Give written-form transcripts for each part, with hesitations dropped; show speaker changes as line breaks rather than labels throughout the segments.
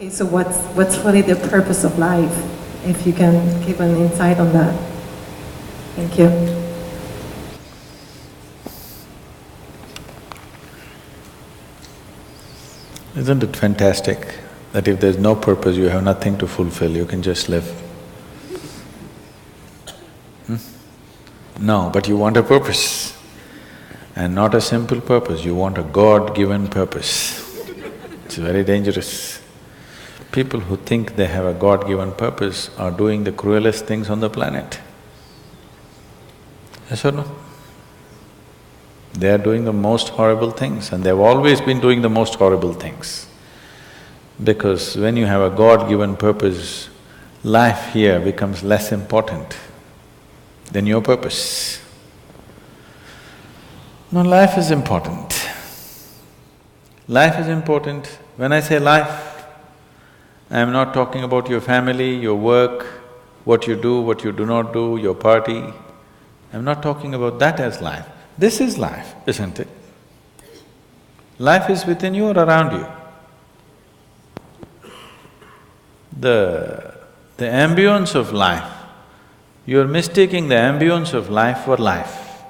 Okay, so what's really the purpose of life? If you can give an insight on that. Thank you.
Isn't it fantastic that if there's no purpose, you have nothing to fulfill, you can just live? No, but you want a purpose. And not a simple purpose, you want a God-given purpose. It's very dangerous. People who think they have a God-given purpose are doing the cruelest things on the planet. Yes or no? They are doing the most horrible things, and they've always been doing the most horrible things. Because when you have a God-given purpose, life here becomes less important than your purpose. No, life is important. Life is important. When I say life, I am not talking about your family, your work, what you do not do, your party. I'm not talking about that as life. This is life, isn't it? Life is within you or around you. The ambience of life, you're mistaking the ambience of life for life.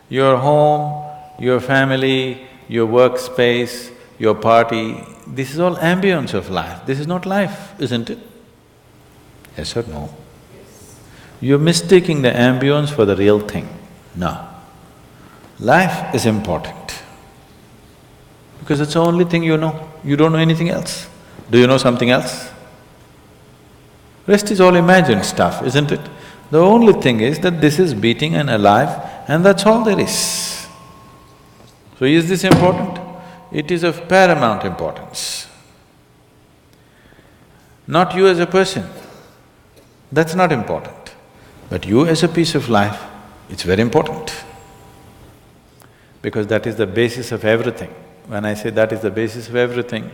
Your home, your family, your workspace, your party, this is all ambience of life. This is not life, isn't it? Yes or no? Yes. You're mistaking the ambience for the real thing. No. Life is important because it's the only thing you know. You don't know anything else. Do you know something else? Rest is all imagined stuff, isn't it? The only thing is that this is beating and alive and that's all there is. So is this important? It is of paramount importance. Not you as a person, that's not important. But you as a piece of life, it's very important. Because that is the basis of everything. When I say that is the basis of everything,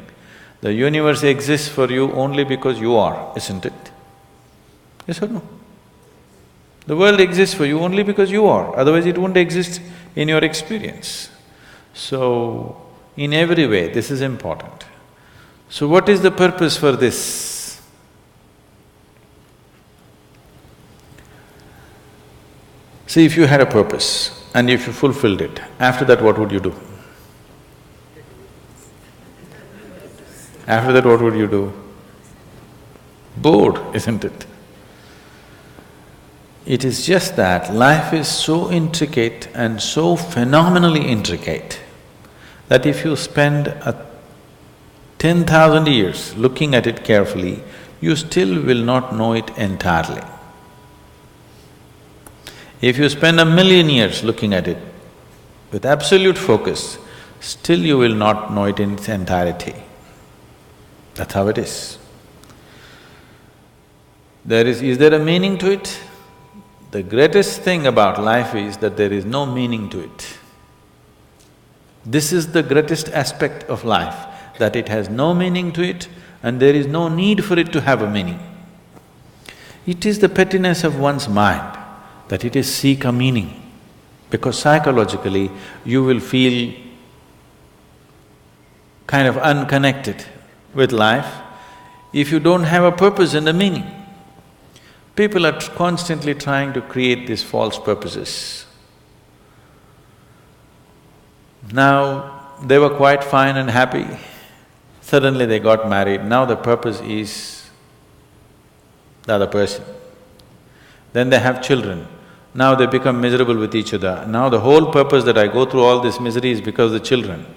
the universe exists for you only because you are, isn't it? Yes or no? The world exists for you only because you are, otherwise it wouldn't exist in your experience. So, in every way, this is important. So what is the purpose for this? See, if you had a purpose and if you fulfilled it, after that what would you do? After that what would you do? Bored, isn't it? It is just that life is so intricate and so phenomenally intricate that if you spend 10,000 years looking at it carefully, you still will not know it entirely. If you spend 1,000,000 years looking at it with absolute focus, still you will not know it in its entirety. That's how it is. Is there a meaning to it? The greatest thing about life is that there is no meaning to it. This is the greatest aspect of life, that it has no meaning to it and there is no need for it to have a meaning. It is the pettiness of one's mind that it is seek a meaning, because psychologically you will feel kind of unconnected with life if you don't have a purpose and a meaning. People are constantly trying to create these false purposes. Now, they were quite fine and happy. Suddenly they got married, now the purpose is the other person. Then they have children, now they become miserable with each other. Now the whole purpose that I go through all this misery is because of the children.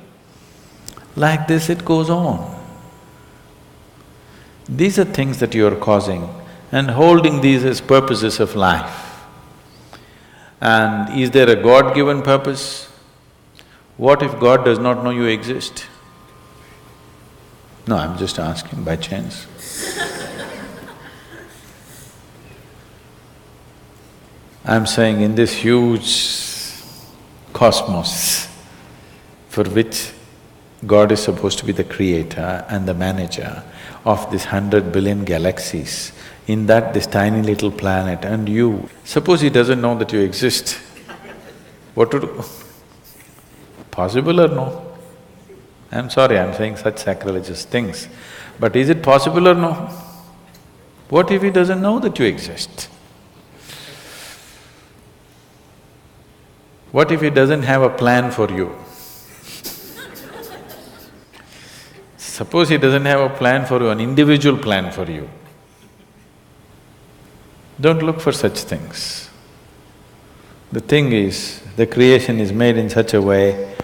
Like this it goes on. These are things that you are causing and holding these as purposes of life. And is there a God-given purpose? What if God does not know you exist? No, I'm just asking by chance. I'm saying in this huge cosmos for which God is supposed to be the creator and the manager of this 100 billion galaxies, in that this tiny little planet and you, suppose he doesn't know that you exist, what to do? Possible or no? I'm sorry, I'm saying such sacrilegious things. But is it possible or no? What if he doesn't know that you exist? What if he doesn't have a plan for you? Suppose he doesn't have a plan for you, an individual plan for you. Don't look for such things. The thing is, the creation is made in such a way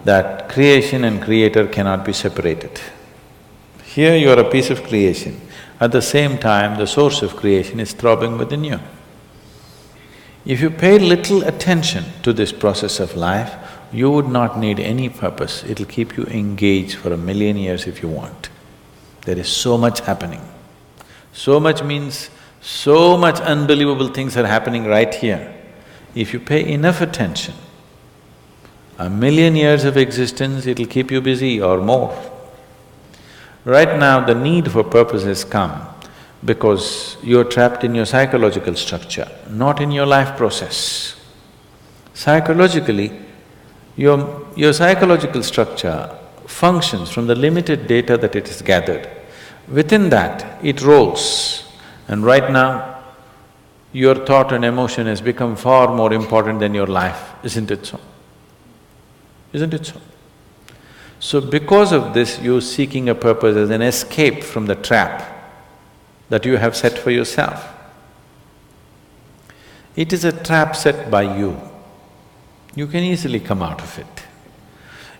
that creation and creator cannot be separated. Here you are a piece of creation, at the same time the source of creation is throbbing within you. If you pay little attention to this process of life, you would not need any purpose, it'll keep you engaged for 1,000,000 years if you want. There is so much happening. So much means so much unbelievable things are happening right here. If you pay enough attention, 1,000,000 years of existence, it'll keep you busy or more. Right now, the need for purpose has come because you're trapped in your psychological structure, not in your life process. Psychologically, your psychological structure functions from the limited data that it has gathered. Within that, it rolls. And right now, your thought and emotion has become far more important than your life, isn't it so? Isn't it so? So because of this, you're seeking a purpose as an escape from the trap that you have set for yourself. It is a trap set by you. You can easily come out of it.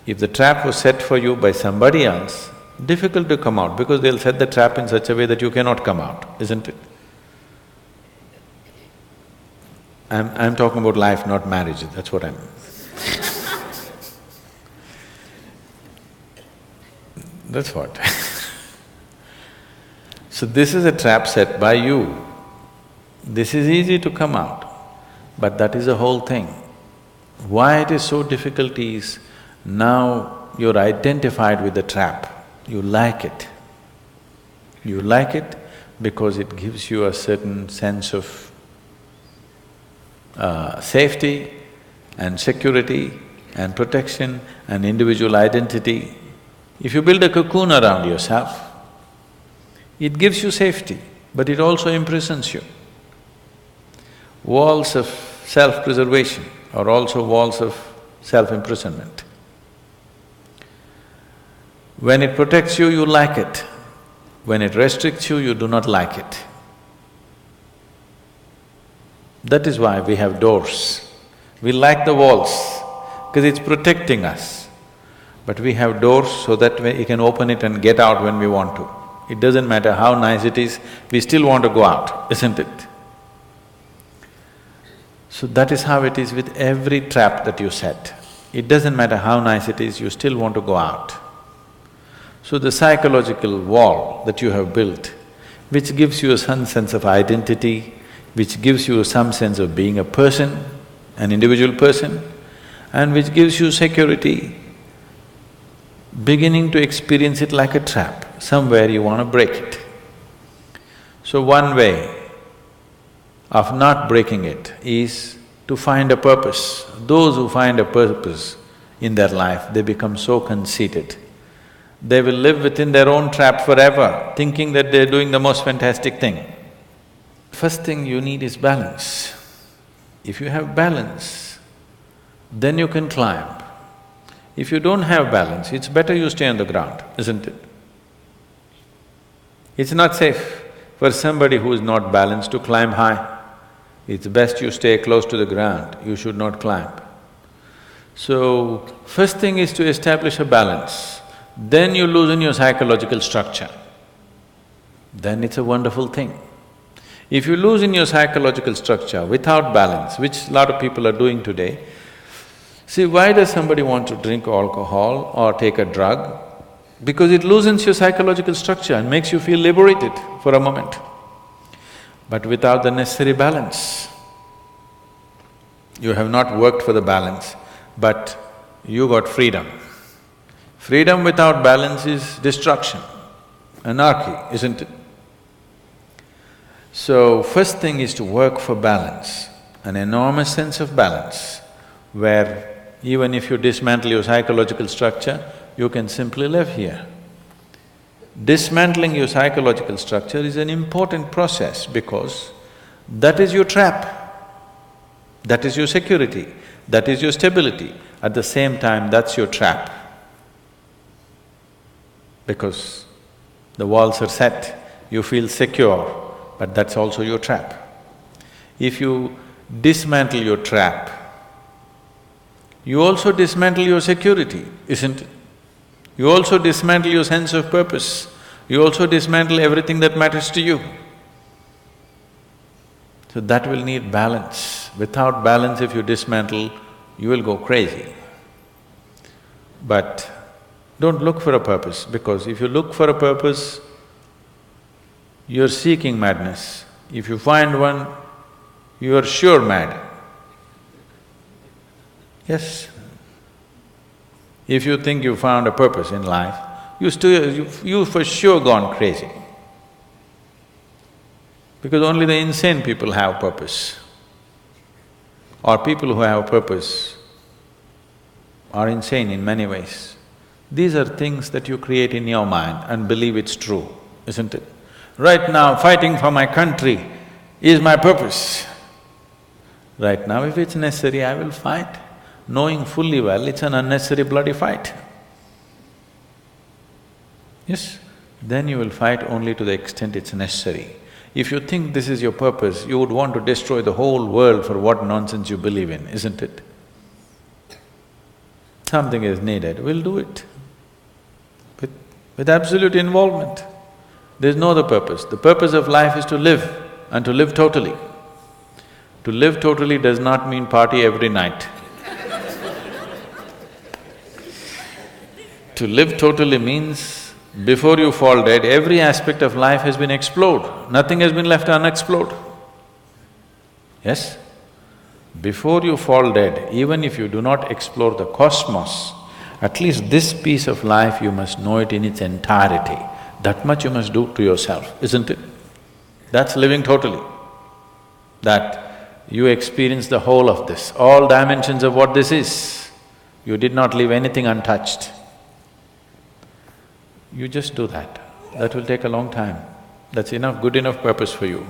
If the trap was set for you by somebody else, difficult to come out because they'll set the trap in such a way that you cannot come out, isn't it? I'm talking about life, not marriage, that's what I'm… That's what. So this is a trap set by you. This is easy to come out, but that is the whole thing. Why it is so difficult is, now you're identified with the trap, you like it. You like it because it gives you a certain sense of safety and security and protection and individual identity. If you build a cocoon around yourself, it gives you safety, but it also imprisons you. Walls of self-preservation are also walls of self-imprisonment. When it protects you, you like it. When it restricts you, you do not like it. That is why we have doors. We like the walls, because it's protecting us. But we have doors so that we can open it and get out when we want to. It doesn't matter how nice it is, we still want to go out, isn't it? So that is how it is with every trap that you set. It doesn't matter how nice it is, you still want to go out. So the psychological wall that you have built, which gives you some sense of identity, which gives you some sense of being a person, an individual person, and which gives you security, beginning to experience it like a trap, somewhere you want to break it. So one way of not breaking it is to find a purpose. Those who find a purpose in their life, they become so conceited. They will live within their own trap forever, thinking that they're doing the most fantastic thing. First thing you need is balance. If you have balance, then you can climb. If you don't have balance, it's better you stay on the ground, isn't it? It's not safe for somebody who is not balanced to climb high. It's best you stay close to the ground, you should not climb. So, first thing is to establish a balance, then you loosen your psychological structure. Then it's a wonderful thing. If you loosen your psychological structure without balance, which a lot of people are doing today, see, why does somebody want to drink alcohol or take a drug? Because it loosens your psychological structure and makes you feel liberated for a moment. But without the necessary balance, you have not worked for the balance, but you got freedom. Freedom without balance is destruction, anarchy, isn't it? So, first thing is to work for balance, an enormous sense of balance, where even if you dismantle your psychological structure, you can simply live here. dismantling your psychological structure is an important process because that is your trap. That is your security, that is your stability. At the same time, that's your trap. Because the walls are set, you feel secure, but that's also your trap. If you dismantle your trap, you also dismantle your security, isn't it? You also dismantle your sense of purpose. You also dismantle everything that matters to you. So that will need balance. Without balance, if you dismantle, you will go crazy. But don't look for a purpose, because if you look for a purpose, you're seeking madness. If you find one, you are sure mad. Yes. If you think you found a purpose in life, you for sure gone crazy. Because only the insane people have purpose. Or people who have purpose are insane in many ways. These are things that you create in your mind and believe it's true, isn't it? Right now, fighting for my country is my purpose. Right now, if it's necessary, I will fight, knowing fully well it's an unnecessary bloody fight. Yes, then you will fight only to the extent it's necessary. If you think this is your purpose, you would want to destroy the whole world for what nonsense you believe in, isn't it? Something is needed, we'll do it. With absolute involvement. There's no other purpose. The purpose of life is to live, and to live totally. To live totally does not mean party every night. To live totally means before you fall dead, every aspect of life has been explored, nothing has been left unexplored. Yes? Before you fall dead, even if you do not explore the cosmos, at least this piece of life you must know it in its entirety. That much you must do to yourself, isn't it? That's living totally. That you experience the whole of this, all dimensions of what this is. You did not leave anything untouched. You just do that. That will take a long time. That's enough, good enough purpose for you.